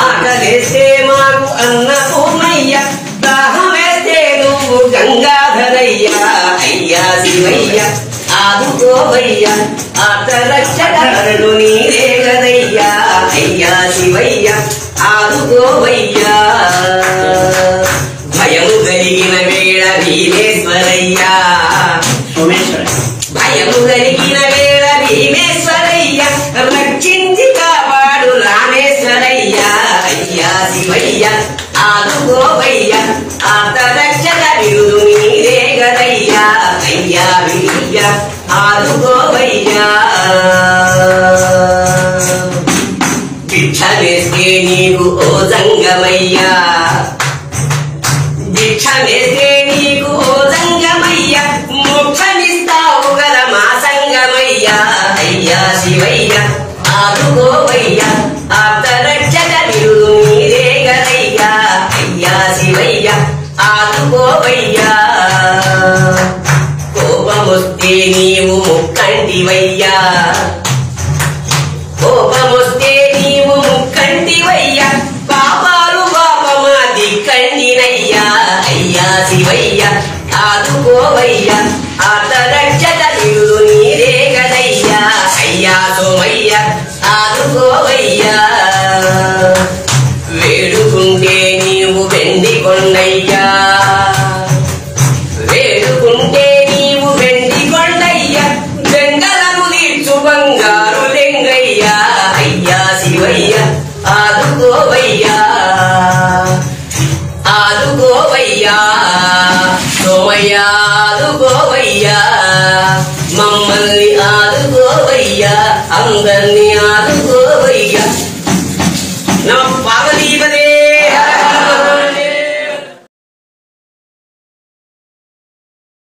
ఆకలేస్తే మాకు అన్నపూర్ణయ్య, దాహమేస్తే నువ్వు గంగాధరయ్య. అయ్యా శివయ్య ఆదుకోవయ్య, ఆర్తరక్షకరుడు నీరే గదయ్యా. అయ్యా శివయ్య ఆదుకోవయ్యా. భయము కలిగిన వేళ భీమేశ్వరయ్య, భయము కలిగిన వేళ భీమేశ్వరయ్య, రక్షించి కాపాడు రామేశ్వరయ్య. అయ్యా శివయ్య ఆదుకోవయ్య, ఆర్తరక్షక విరుదు నీరే గదయ్యా. అయ్యా వీయ్య ఆదుకోవయ్యా. భిక్ష వేస్తే నీకు ఓ జంగమయ్యా, భిక్ష వేస్తే నీకు ఓ జంగమయ్యా, మోక్షమిస్తావు గల మా సంగమయ్యా. అయ్యా శివయ్య ఆదుకోవయ్యా, ఆర్తరక్షక విరుదు నీరే గదయ్యా. అయ్యా శివయ్య ఆదుకోవయ్యా. కోపమొస్తే నీవు ముక్కంటివయ్యా, కోపమొస్తే నీవు ముక్కంటివయ్యా, పాపాలు పాపమా దిక్కండినయ్యా. అయ్యా శివయ్య ఆదుకోవయ్యా, ఆర్తరక్షక విరుదు నీరే గదయ్యా. అయ్యా సోమయ్య ఆదుకోవయ్యా. వేడుకుంటే నీవు వెండి కొండయ్యా, వేడుకుంటే నీవు వెండి కొండయ్యా, బెంగలకు తీర్చు బంగారు లెంగయ్యా. అయ్యా శివయ్య ఆదుకోవయ్యా, ఆదుకోవయ్యా. సోమయ్య ఆదుకోవయ్యా, మమ్మల్ని ఆదుకోవయ్యా, అందర్నీ ఆదుకోవయ్యా. నమః పార్వతీపతే.